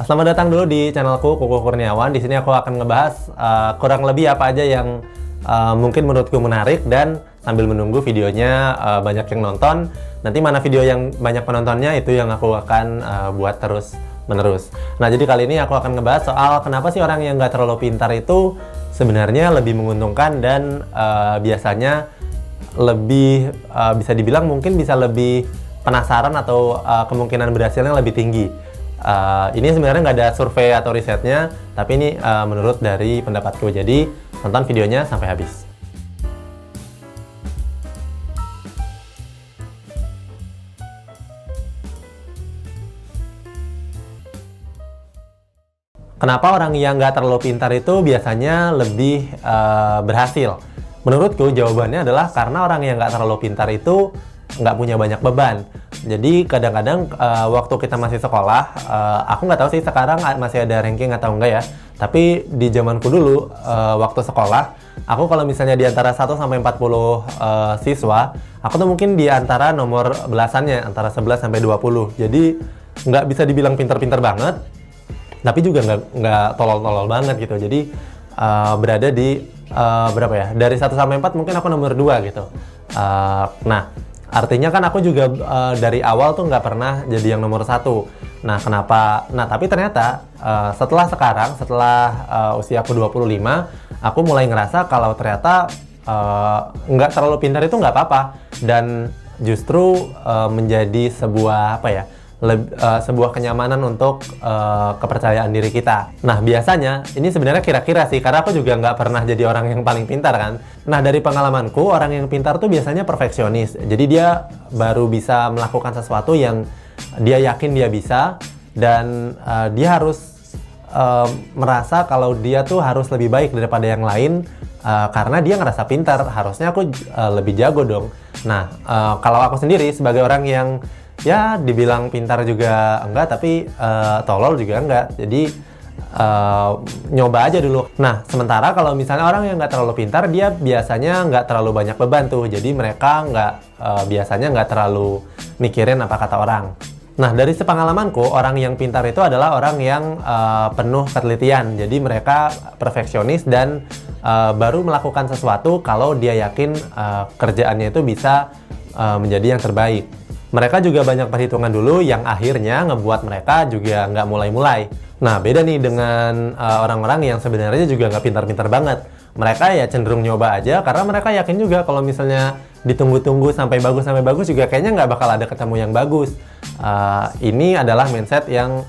Selamat datang dulu di channelku Kuku Kurniawan. Di sini aku akan ngebahas kurang lebih apa aja yang mungkin menurutku menarik, dan sambil menunggu videonya banyak yang nonton. Nanti mana video yang banyak penontonnya itu yang aku akan buat terus menerus. Nah, jadi kali ini aku akan ngebahas soal kenapa sih orang yang nggak terlalu pintar itu sebenarnya lebih menguntungkan dan biasanya lebih bisa dibilang mungkin bisa lebih penasaran atau kemungkinan berhasilnya lebih tinggi. Ini sebenarnya nggak ada survei atau risetnya, tapi ini menurut dari pendapatku. Jadi tonton videonya sampai habis. Kenapa orang yang nggak terlalu pintar itu biasanya lebih berhasil? Menurutku jawabannya adalah karena orang yang nggak terlalu pintar itu nggak punya banyak beban. Jadi kadang-kadang waktu kita masih sekolah, aku nggak tahu sih sekarang masih ada ranking atau enggak ya. Tapi di zamanku dulu, waktu sekolah, aku kalau misalnya di antara 1 sampai 40 siswa, aku tuh mungkin di antara nomor belasannya, antara 11 sampai 20. Jadi nggak bisa dibilang pintar-pintar banget, tapi juga nggak tolol-tolol banget gitu. Jadi berada di berapa ya? Dari 1 sampai 4 mungkin aku nomor 2 gitu. Nah, artinya kan aku juga dari awal tuh nggak pernah jadi yang nomor 1. Nah, kenapa? Nah, tapi ternyata setelah usia aku 25, aku mulai ngerasa kalau ternyata nggak terlalu pintar itu nggak apa-apa. Dan justru menjadi sebuah sebuah kenyamanan untuk kepercayaan diri kita. Nah, biasanya ini sebenarnya kira-kira sih, karena aku juga nggak pernah jadi orang yang paling pintar kan. Nah, dari pengalamanku, orang yang pintar tuh biasanya perfeksionis. Jadi dia baru bisa melakukan sesuatu yang dia yakin dia bisa, dan dia harus merasa kalau dia tuh harus lebih baik daripada yang lain, karena dia ngerasa pintar. Harusnya aku lebih jago dong. Nah, kalau aku sendiri sebagai orang yang ya dibilang pintar juga enggak, tapi tolol juga enggak. Jadi nyoba aja dulu. Nah, sementara kalau misalnya orang yang nggak terlalu pintar, dia biasanya nggak terlalu banyak beban tuh. Jadi mereka biasanya nggak terlalu mikirin apa kata orang. Nah, dari sepengalamanku, orang yang pintar itu adalah orang yang penuh ketelitian. Jadi mereka perfeksionis dan baru melakukan sesuatu kalau dia yakin kerjaannya itu bisa menjadi yang terbaik. Mereka juga banyak perhitungan dulu yang akhirnya ngebuat mereka juga nggak mulai-mulai. Nah, beda nih dengan orang-orang yang sebenarnya juga nggak pintar-pintar banget. Mereka ya cenderung nyoba aja karena mereka yakin juga kalau misalnya ditunggu-tunggu sampai bagus juga kayaknya nggak bakal ada ketemu yang bagus. Ini adalah mindset yang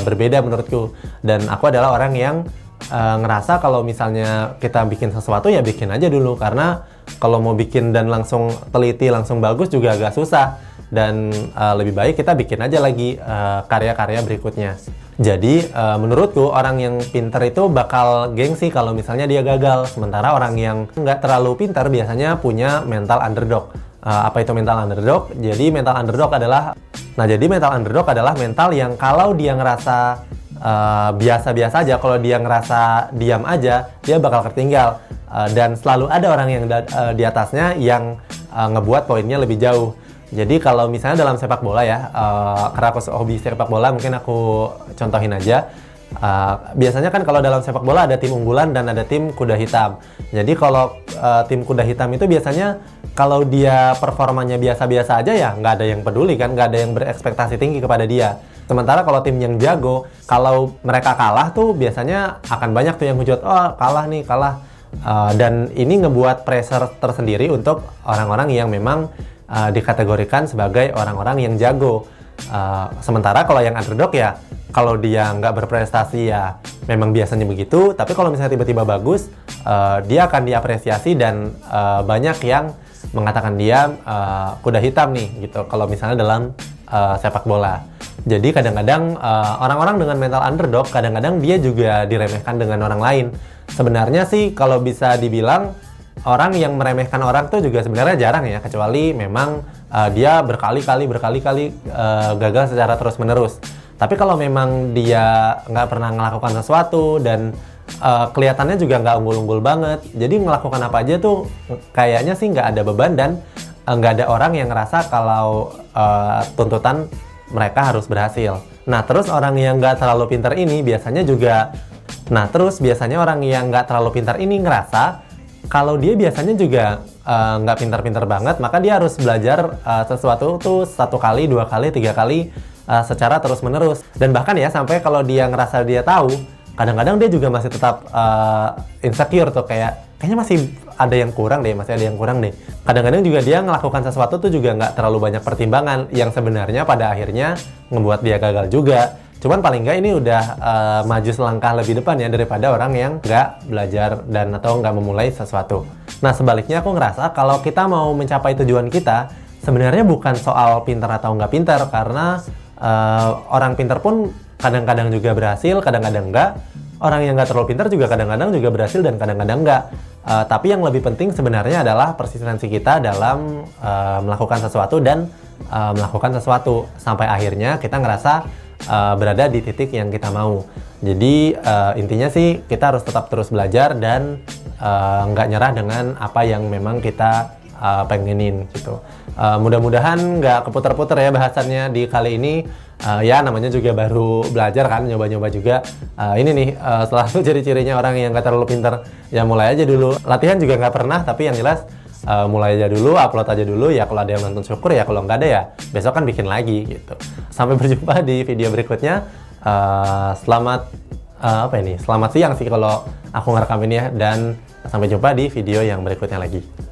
berbeda menurutku. Dan aku adalah orang yang ngerasa kalau misalnya kita bikin sesuatu ya bikin aja dulu. Karena kalau mau bikin dan langsung teliti, langsung bagus juga agak susah. Dan lebih baik kita bikin aja lagi karya-karya berikutnya. Jadi menurutku orang yang pintar itu bakal gengsi kalau misalnya dia gagal. Sementara orang yang nggak terlalu pintar biasanya punya mental underdog. Apa itu mental underdog? Jadi mental underdog adalah mental yang kalau dia ngerasa biasa-biasa aja, kalau dia ngerasa diam aja, dia bakal tertinggal. Dan selalu ada orang yang di atasnya yang ngebuat poinnya lebih jauh. Jadi kalau misalnya dalam sepak bola ya, karena aku hobi sepak bola, mungkin aku contohin aja. Biasanya kan kalau dalam sepak bola ada tim unggulan dan ada tim kuda hitam. Jadi kalau tim kuda hitam itu biasanya kalau dia performanya biasa-biasa aja ya nggak ada yang peduli kan, nggak ada yang berekspektasi tinggi kepada dia. Sementara kalau tim yang jago, kalau mereka kalah tuh biasanya akan banyak tuh yang hujat, oh kalah nih, kalah. Dan ini ngebuat pressure tersendiri untuk orang-orang yang memang dikategorikan sebagai orang-orang yang jago. Sementara kalau yang underdog ya, kalau dia nggak berprestasi ya memang biasanya begitu. Tapi kalau misalnya tiba-tiba bagus, dia akan diapresiasi dan banyak yang mengatakan dia kuda hitam nih gitu. Kalau misalnya dalam sepak bola. Jadi kadang-kadang orang-orang dengan mental underdog kadang-kadang dia juga diremehkan dengan orang lain. Sebenarnya sih kalau bisa dibilang orang yang meremehkan orang tuh juga sebenarnya jarang ya, kecuali memang dia berkali-kali gagal secara terus-menerus. Tapi kalau memang dia nggak pernah melakukan sesuatu dan kelihatannya juga nggak unggul-unggul banget, jadi melakukan apa aja tuh kayaknya sih nggak ada beban dan nggak ada orang yang ngerasa kalau tuntutan mereka harus berhasil. Nah, terus orang yang nggak terlalu pintar ini biasanya juga, nah terus biasanya orang yang nggak terlalu pintar ini ngerasa kalau dia biasanya juga nggak pintar-pintar banget, maka dia harus belajar sesuatu tuh 1 kali, 2 kali, 3 kali secara terus-menerus. Dan bahkan ya sampai kalau dia ngerasa dia tahu, kadang-kadang dia juga masih tetap insecure tuh, kayaknya masih ada yang kurang deh, masih ada yang kurang deh. Kadang-kadang juga dia ngelakukan sesuatu tuh juga nggak terlalu banyak pertimbangan, yang sebenarnya pada akhirnya ngebuat dia gagal juga. Cuman paling nggak ini udah maju selangkah lebih depan ya daripada orang yang nggak belajar dan atau nggak memulai sesuatu. Nah sebaliknya aku ngerasa kalau kita mau mencapai tujuan kita, sebenarnya bukan soal pintar atau nggak pintar, karena orang pintar pun kadang-kadang juga berhasil, kadang-kadang nggak. Orang yang nggak terlalu pintar juga kadang-kadang juga berhasil dan kadang-kadang nggak. Tapi yang lebih penting sebenarnya adalah persistensi kita dalam melakukan sesuatu dan melakukan sesuatu sampai akhirnya kita ngerasa berada di titik yang kita mau. Jadi intinya sih kita harus tetap terus belajar dan nggak nyerah dengan apa yang memang kita pengenin gitu. Mudah-mudahan nggak keputar-putar ya bahasannya di kali ini. Ya namanya juga baru belajar kan, nyoba-nyoba juga. Ini nih salah satu ciri-cirinya orang yang nggak terlalu pintar. Ya mulai aja dulu. Latihan juga nggak pernah, tapi yang jelas mulai aja dulu, upload aja dulu. Ya kalau ada yang nonton syukur, ya kalau nggak ada ya besok kan bikin lagi gitu. Sampai berjumpa di video berikutnya. Selamat apa ini? Selamat siang sih kalau aku ngerekam ini ya, dan sampai jumpa di video yang berikutnya lagi.